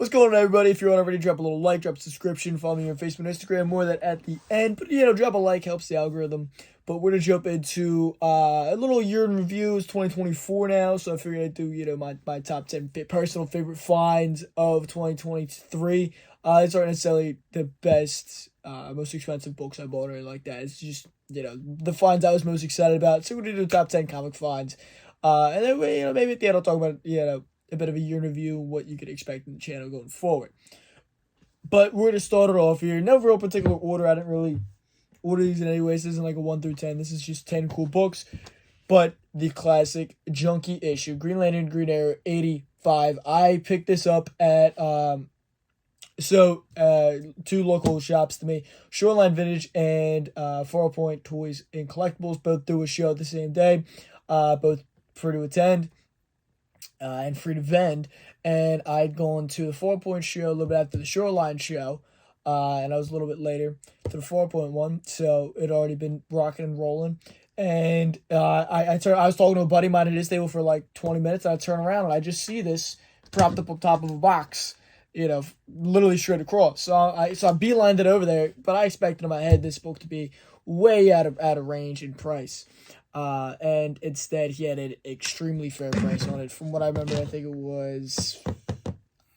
What's going on, everybody? If you're already, drop a little like, drop a subscription, follow me on Facebook and Instagram. More of that at the end. But, drop a like, helps the algorithm. But we're going to jump into a little year in review. It's 2024 now, so I figured I'd do, my top 10 personal favorite finds of 2023. These aren't necessarily the best, most expensive books I bought or anything like that. It's just, the finds I was most excited about. So we're going to do top 10 comic finds. And then, maybe at the end I'll talk about, a bit of a year in review, what you could expect in the channel going forward. But we're going to start it off here. No real particular order. I didn't really order these in any way. This isn't like a 1 through 10. This is just 10 cool books. But the classic junkie issue, Green Lantern, Green Arrow, 85. I picked this up at, two local shops to me, Shoreline Vintage and 4 Point Toys and Collectibles, both do a show the same day, both free to attend. And free to vend, and I'd gone to the 4 Point show a little bit after the Shoreline show, and I was a little bit later to the 4 Point one, so it had already been rocking and rolling, and I was talking to a buddy of mine at his table for like 20 minutes, and I turn around, and I just see this propped up on top of a box, literally straight across, so I beelined it over there, but I expected in my head this book to be way out of range in price. And instead he had an extremely fair price on it. From what I remember, I think it was,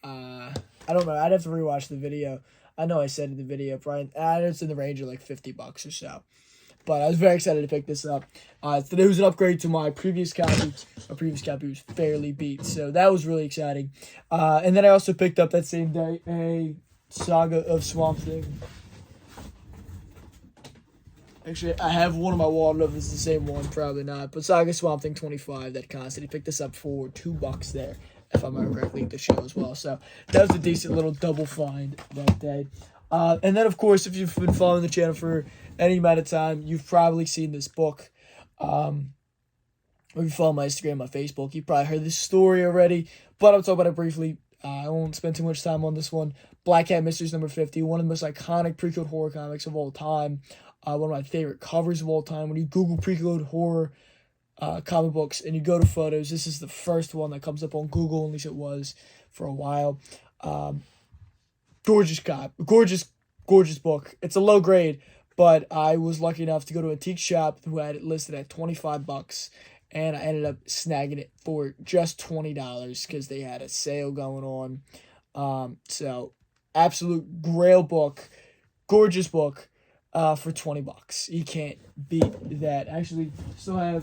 I don't know, I'd have to rewatch the video. I know I said in the video, Brian, it's in the range of like $50 or so. But I was very excited to pick this up. It was an upgrade to my previous copy. My previous copy was fairly beat, so that was really exciting. And then I also picked up that same day a Saga of Swamp Thing. Actually, I have one on my wall. I don't know if it's the same one. Probably not. But Saga Swamp Thing 25, that constantly picked this up for $2 there, if I remember correctly, at the show as well. So that was a decent little double find that day. And then, of course, if you've been following the channel for any amount of time, you've probably seen this book. If you follow my Instagram, my Facebook, you've probably heard this story already. But I'll talk about it briefly. I won't spend too much time on this one. Black Cat Mysteries number 50, one of the most iconic pre-code horror comics of all time. One of my favorite covers of all time. When you Google pre-code horror comic books and you go to photos, this is the first one that comes up on Google, at least it was for a while. Gorgeous book. It's a low grade, but I was lucky enough to go to a antique shop who had it listed at $25, and I ended up snagging it for just $20 because they had a sale going on. So, absolute grail book, gorgeous book. For $20. You can't beat that. Actually, I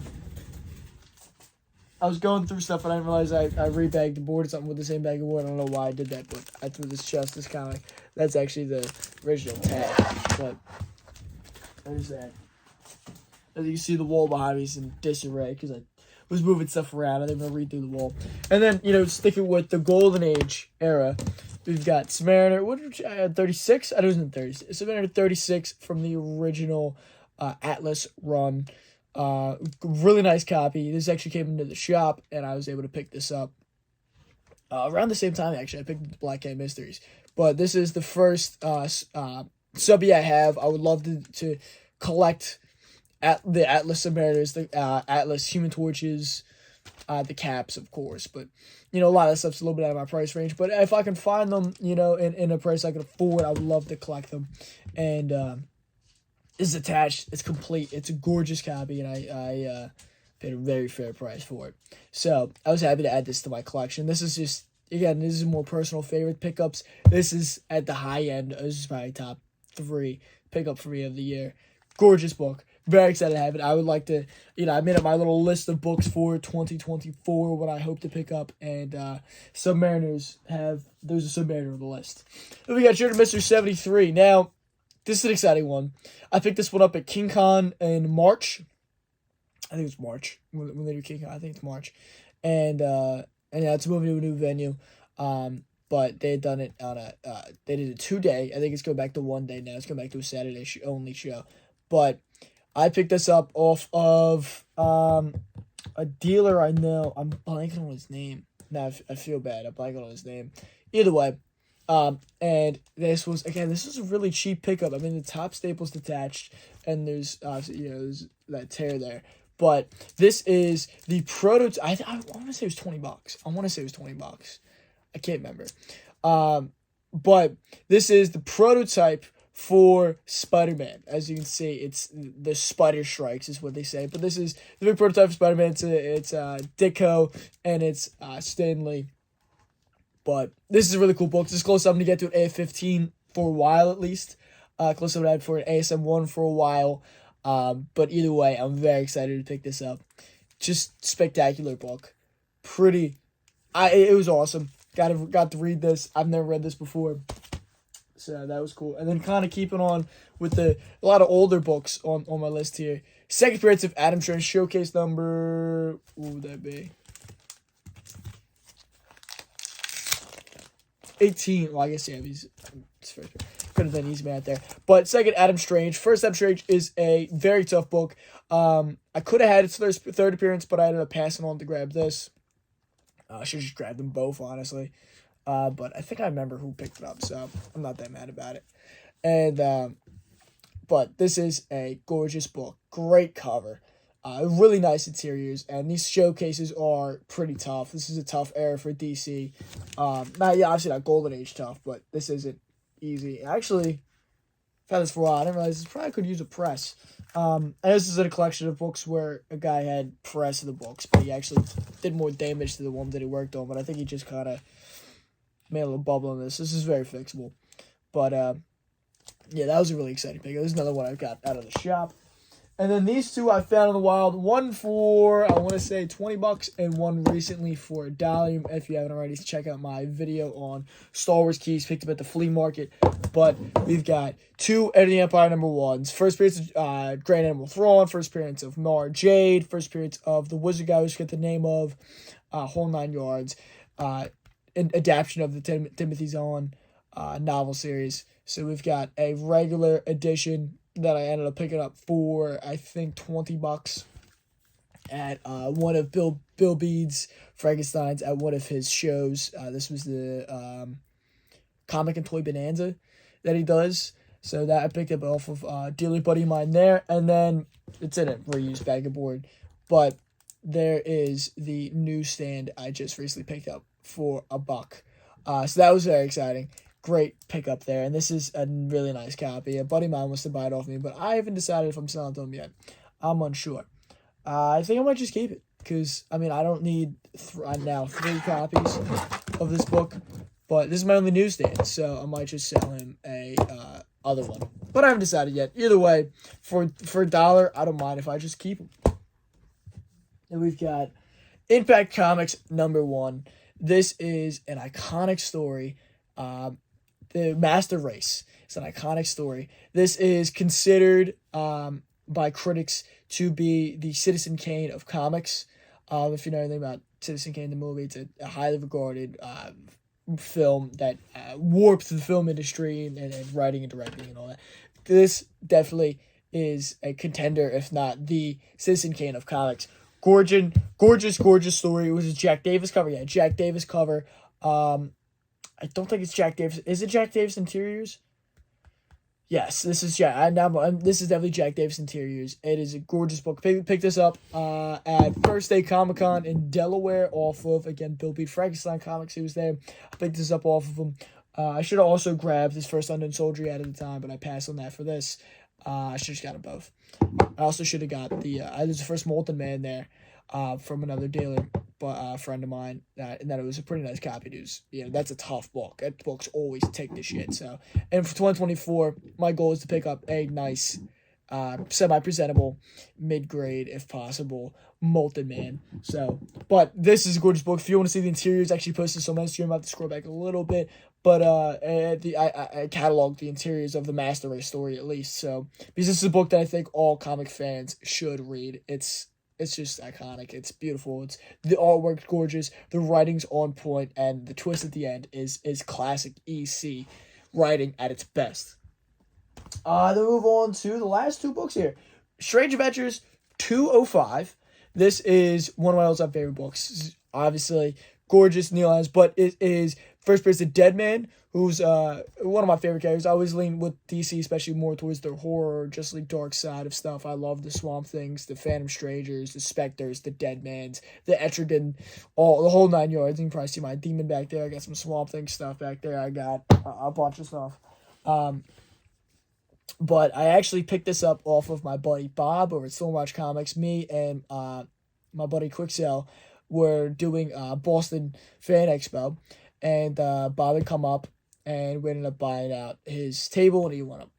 was going through stuff and I didn't realize I rebagged the board or something with the same bag of wood. I don't know why I did that, but I threw this chest, this comic. That's actually the original tag. But there's that. As you can see, the wall behind me is in disarray because I was moving stuff around. I didn't even read through the wall. And then, sticking with the Golden Age era, we've got Submariner, what did I had 36? I know it was in 36. Submariner 36 from the original Atlas run. Really nice copy. This actually came into the shop, and I was able to pick this up around the same time, actually. I picked up the Black Cat Mysteries. But this is the first subby I have. I would love to collect the Atlas Submariners, the Atlas Human Torches, the caps, of course, but, a lot of stuff's a little bit out of my price range, but if I can find them, in a price I can afford, I would love to collect them, and, this is attached, it's complete, it's a gorgeous copy, and I paid a very fair price for it, so I was happy to add this to my collection. This is just, again, this is more personal favorite pickups. This is at the high end. This is probably top 3 pickup for me of the year. Gorgeous book. Very excited to have it. I would like to, I made up my little list of books for 2024, what I hope to pick up, and Submariners there's a Submariner on the list. Then we got Journey to Mr. 73. Now, this is an exciting one. I picked this one up at King Con in March. I think it's March, when they do King Con. I think it's March. And yeah, it's moving to a new venue. But they had done it on they did a 2-day. I think it's going back to 1 day now. It's going back to a Saturday only show. But I picked this up off of a dealer I know. I'm blanking on his name. Now I feel bad. I'm blanking on his name. Either way, and this was a really cheap pickup. I mean, the top staple's detached, and there's there's that tear there. But this is the prototype. I want to say it was $20. I want to say it was $20. I can't remember. But this is the prototype for Spider-Man. As you can see, it's the Spider Strikes is what they say. But this is the big prototype for Spider-Man. It's Ditko and it's Stan Lee. But this is a really cool book. This is close up to get to an AF-15 for a while at least. Close up to that for an ASM-1 for a while. But either way, I'm very excited to pick this up. Just spectacular book. It was awesome. Got to read this. I've never read this before. So that was cool. And then kind of keeping on with a lot of older books on my list here. Second appearance of Adam Strange Showcase number... What would that be? 18. Well, I guess, yeah, could have been easy math there. But second Adam Strange. First Adam Strange is a very tough book. I could have had its third appearance, but I ended up passing on to grab this. I should just grab them both, honestly. But I think I remember who picked it up, so I'm not that mad about it. And but this is a gorgeous book. Great cover. Really nice interiors, and these showcases are pretty tough. This is a tough era for DC. Obviously not Golden Age tough, but this isn't easy. Actually, I've had this for a while. I didn't realize this probably could use a press. And this is in a collection of books where a guy had press of the books, but he actually did more damage to the one that he worked on. But I think he just kind of made a little bubble in this. This is very fixable. But, yeah, that was a really exciting pick. There's another one I got out of the shop. And then these two I found in the wild. One for, I want to say, $20, and one recently for $1. If you haven't already, check out my video on Star Wars keys picked up at the flea market. But we've got two Enter the Empire #1s. First appearance of Grand Admiral Thrawn. First appearance of Mara Jade. First appearance of the Wizard guy, who's got the name of whole 9 yards. An adaptation of the Timothy Zahn novel series. So we've got a regular edition that I ended up picking up for, I think, $20 at one of Bill Bede's Frankenstein's at one of his shows. This was the Comic and Toy Bonanza that he does. So that I picked up off of dearly buddy of mine there. And then it's in a reused bag of board. But there is the newsstand I just recently picked up for $1. So that was very exciting. Great pickup there, and this is a really nice copy. A buddy of mine wants to buy it off me, but I haven't decided if I'm selling it to him yet. I'm unsure. I think I might just keep it, because, I mean, I don't need now 3 copies of this book, but this is my only newsstand, so I might just sell him a other one. But I haven't decided yet. Either way, for $1, I don't mind if I just keep them. And we've got Impact Comics #1. This is an iconic story. The Master Race. It's an iconic story. This is considered by critics to be the Citizen Kane of comics. If you know anything about Citizen Kane, the movie, it's a highly regarded film that warped the film industry and writing and directing and all that. This definitely is a contender, if not the Citizen Kane of comics. Gorgeous story. It was a Jack Davis cover. Yeah, Jack Davis cover. I don't think it's Jack Davis. Is it Jack Davis Interiors? Yes, this is this is definitely Jack Davis Interiors. It is a gorgeous book. Pick this up at First Day Comic Con in Delaware off of, again, Bill Bede Frankenstein Comics. He was there. I picked this up off of him. I should have also grabbed his first Unknown Soldier at the time, but I passed on that for this. I should have just got them both. I also should have got there's the first Molten Man there from another dealer, but a friend of mine, and that it was a pretty nice copy. Dudes, that's a tough book. That book's always take the shit. So, and for 2024, my goal is to pick up a nice, semi-presentable, mid-grade, if possible, Molten Man. So, but this is a gorgeous book. If you want to see the interiors, I actually posted some on Instagram. I have to scroll back a little bit, but I cataloged the interiors of the Master Race story at least. So, because this is a book that I think all comic fans should read. It's just iconic. It's beautiful. The artwork's gorgeous. The writing's on point, and the twist at the end is classic EC writing at its best. Then move on to the last 2 books here. Strange Adventures 205. This is one of my all-time favorite books. Obviously, gorgeous Neil Adams, but it is First place, the Dead Man, who's one of my favorite characters. I always lean with DC, especially more towards their horror, just like dark side of stuff. I love the Swamp Things, the Phantom Strangers, the Spectres, the Dead Mans, the Etrigan, the whole 9 yards. You can probably see my demon back there. I got some Swamp Thing stuff back there. I got a bunch of stuff. But I actually picked this up off of my buddy Bob over at Stormwatch Comics. Me and my buddy Quicksell were doing Boston Fan Expo. And Bob had come up, and we ended up buying out his table, and he went up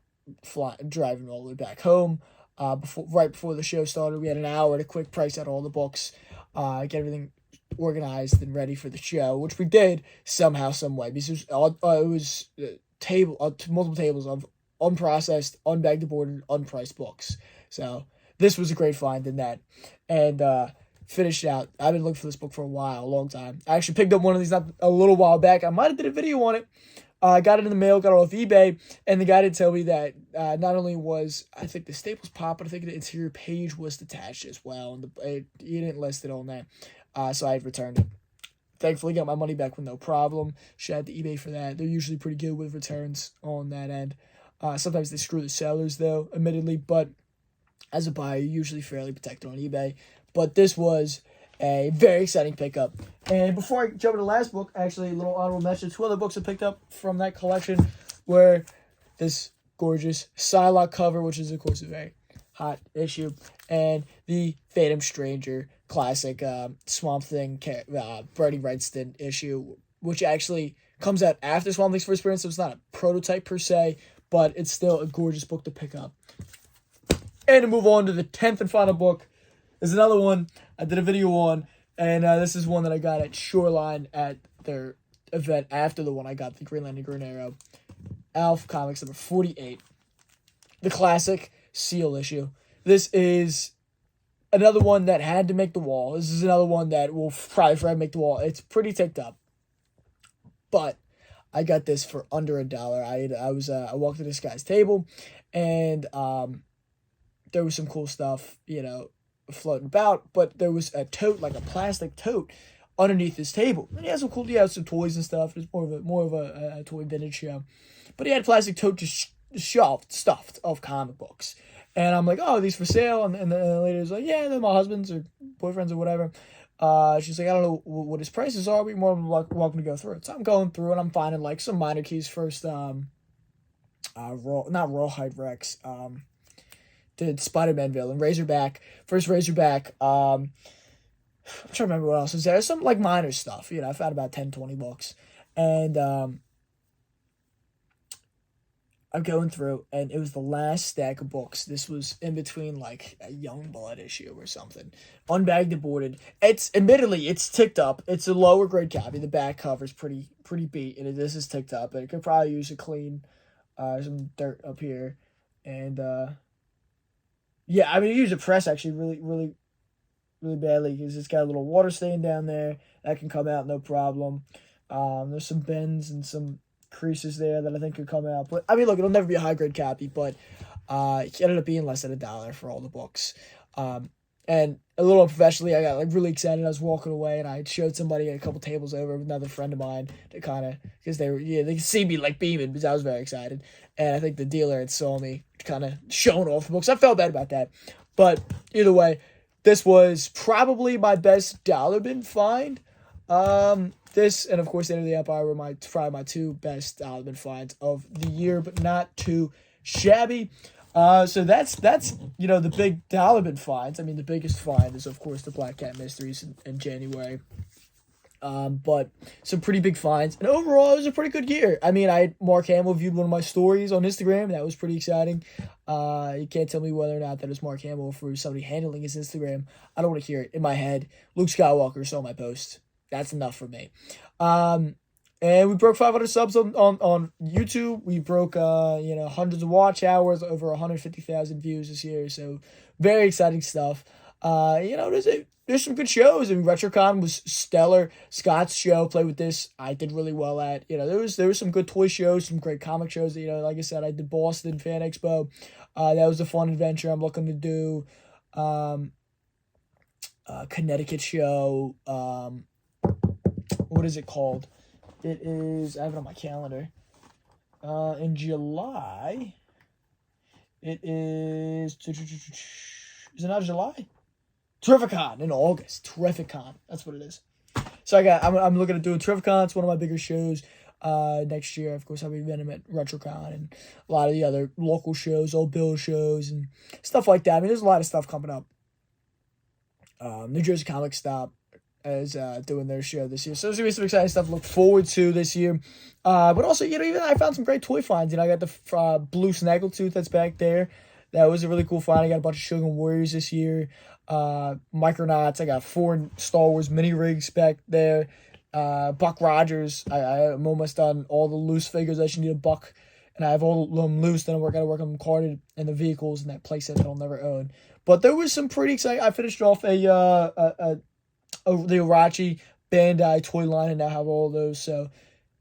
driving all the way back home. Right before the show started, we had an hour to quick price out all the books, get everything organized and ready for the show, which we did somehow, some way. Because it was multiple tables of unprocessed, unbagged, boarded, unpriced books. So this was a great find in that, and finished out. I've been looking for this book for a long time. I actually picked up one of these not a little while back. I might have did a video on it. I got it in the mail, got it off eBay, and the guy did tell me that not only was, I think, the staples pop, but I think the interior page was detached as well, and he didn't list it on there, so I returned it. Thankfully, got my money back with no problem. Shout out to eBay for that. They're usually pretty good with returns on that end. Sometimes they screw the sellers, though, admittedly, but as a buyer, you're usually fairly protected on eBay. But this was a very exciting pickup. And before I jump into the last book, actually, a little honorable mention. 2 other books I picked up from that collection were this gorgeous Psylocke cover, which is, of course, a very hot issue, and the Phantom Stranger classic Swamp Thing Brady Wrightston issue, which actually comes out after Swamp Thing's first appearance, so it's not a prototype per se, but it's still a gorgeous book to pick up. And to move on to the 10th and final book, there's another one I did a video on, and this is one that I got at Shoreline at their event after the one I got, the Green Lantern Green Arrow. Alf Comics number 48. The classic Seal issue. This is another one that had to make the wall. This is another one that will probably forever make the wall. It's pretty ticked up. But I got this for under $1. I walked to this guy's table, and there was some cool stuff, floating about, but there was a tote, like a plastic tote, underneath his table. And he had some toys and stuff. It's more of a toy vintage show, but he had a plastic tote just stuffed of comic books. And I'm like, oh, are these for sale? And the lady was like, yeah, they're my husband's or boyfriend's or whatever. She's like, I don't know what his prices are. We're more than welcome to go through it. So I'm going through and I'm finding like some minor keys first. Not Rawhide Rex. The Spider-Man villain, Razorback. First Razorback. I'm trying to remember what else is there. Some like minor stuff. I found about 10, 20 books. And I'm going through, and it was the last stack of books. This was in between like a Youngblood issue or something. Unbagged and boarded. Admittedly, it's ticked up. It's a lower grade copy. The back cover's pretty beat, and this is ticked up. And it could probably use a clean, some dirt up here. And yeah, I mean, it used a press actually really badly because it's got a little water stain down there that can come out no problem. There's some bends and some creases there that I think could come out. But I mean, look, it'll never be a high grade copy, but it ended up being less than $1 for all the books. And a little unprofessionally, I got like really excited. I was walking away and I showed somebody a couple tables over with another friend of mine to kind of, because they could see me like beaming because I was very excited. And I think the dealer had saw me kind of showing off the books. I felt bad about that. But either way, this was probably my best dollar bin find. This and of course the End of the Empire were probably my 2 best dollar bin finds of the year, but not too shabby. So that's the big dollar bin finds. I mean, the biggest find is of course the Black Cat Mysteries in January. But some pretty big finds, and overall it was a pretty good year. I mean, Mark Hamill viewed one of my stories on Instagram. That was pretty exciting. You can't tell me whether or not that was Mark Hamill for somebody handling his Instagram. I don't want to hear it in my head. Luke Skywalker saw my post. That's enough for me. And we broke 500 subs on YouTube. We broke hundreds of watch hours, over 150,000 views this year. So very exciting stuff. There's some good shows. I mean, RetroCon was stellar. Scott's show, Play With This, I did really well at. There was some good toy shows, some great comic shows. Like I said, I did Boston Fan Expo. That was a fun adventure. I'm looking to do Connecticut show. What is it called? It is, I have it on my calendar. In July, it is it not July? Terrificon in August. Terrificon. That's what it is. So I'm looking at doing Terrificon. It's one of my bigger shows. Next year, of course, I'll be Venom at RetroCon and a lot of the other local shows, Old Bill shows and stuff like that. I mean, there's a lot of stuff coming up. New Jersey Comic Stop is doing their show this year. So there's going to be some exciting stuff to look forward to this year. But also, even I found some great toy finds. I got the blue Snaggletooth that's back there. That was a really cool find. I got a bunch of Shogun Warriors this year. Micronauts. I got 4 Star Wars mini rigs back there. Buck Rogers. I'm almost done all the loose figures. I should need a Buck. And I have all of them loose. Then I got to work on them carded and the vehicles and that playset that I'll never own. But there was some pretty exciting. I finished off the Irachi Bandai toy line and now have all of those. So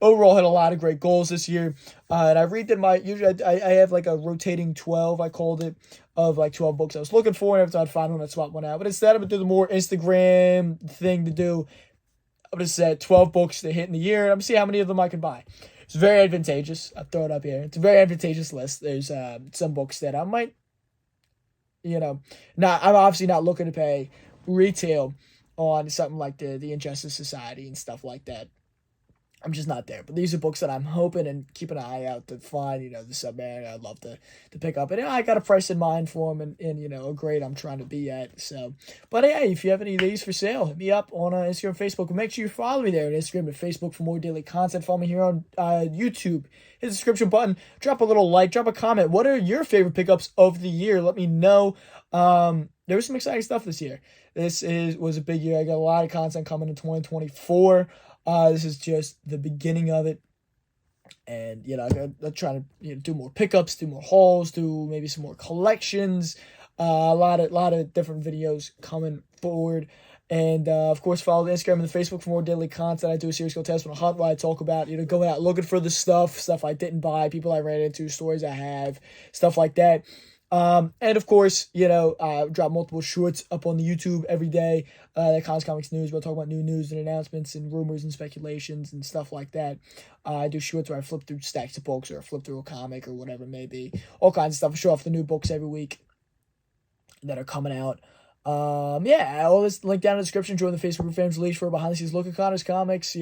overall, had a lot of great goals this year. And I redid usually I have like a rotating 12, I called it, of like 12 books I was looking for. And every time I'd find one, I'd swap one out. But instead, I'm going to do the more Instagram thing to do. I'm going to set 12 books to hit in the year. And I'm going to see how many of them I can buy. It's very advantageous. I'll throw it up here. It's a very advantageous list. There's some books that I might, I'm obviously not looking to pay retail on something like the Injustice Society and stuff like that. I'm just not there. But these are books that I'm hoping and keep an eye out to find, the Submariner I'd love to pick up. And I got a price in mind for them and a grade I'm trying to be at. So, but hey, if you have any of these for sale, hit me up on Instagram and Facebook. And make sure you follow me there on Instagram and Facebook for more daily content. Follow me here on YouTube. Hit the description button. Drop a little like. Drop a comment. What are your favorite pickups of the year? Let me know. There was some exciting stuff this year. This was a big year. I got a lot of content coming in 2024. This is just the beginning of it. And, I'm trying to do more pickups, do more hauls, do maybe some more collections. A lot of different videos coming forward. And, of course, follow the Instagram and the Facebook for more daily content. I do a series called Test on a Hunt where I talk about, going out looking for the stuff I didn't buy, people I ran into, stories I have, stuff like that. And of course, drop multiple shorts up on the YouTube every day. That Comics News. We'll talk about new news and announcements and rumors and speculations and stuff like that. I do shorts where I flip through stacks of books or I flip through a comic or whatever it may be. All kinds of stuff. I show off the new books every week that are coming out. All this link down in the description. Join the Facebook group Fandoms Unleashed for a behind the scenes look at Connor's comics.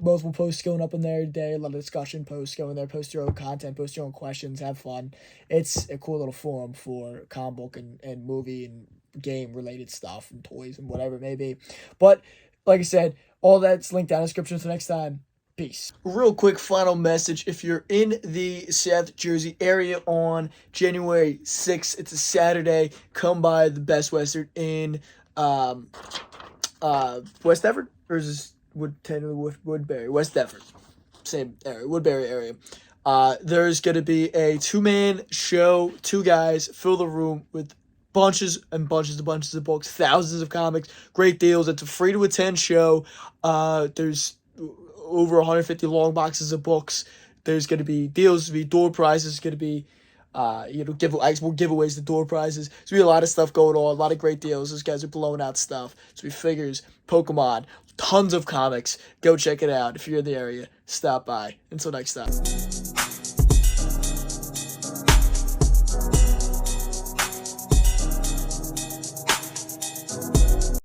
Multiple posts going up in there today. A lot of discussion posts going there. Post your own content. Post your own questions. Have fun. It's a cool little forum for comic book and movie and game related stuff and toys and whatever it may be. But like I said, all that's linked down in the description. Until next time. Peace. Real quick final message. If you're in the South Jersey area on January 6th, it's a Saturday, come by the Best Western in West Effort? Or is this Woodbury? West Effort. Same area, Woodbury area. There's going to be a 2-man show, 2 guys, fill the room with bunches and bunches of books, thousands of comics, great deals. It's a free to attend show. There's over 150 long boxes of books. There's going to be deals, to be door prizes, going to be, more giveaways to door prizes. There's going to be a lot of stuff going on, a lot of great deals. Those guys are blowing out stuff. So we figures, Pokemon, tons of comics. Go check it out. If you're in the area, stop by. Until next time.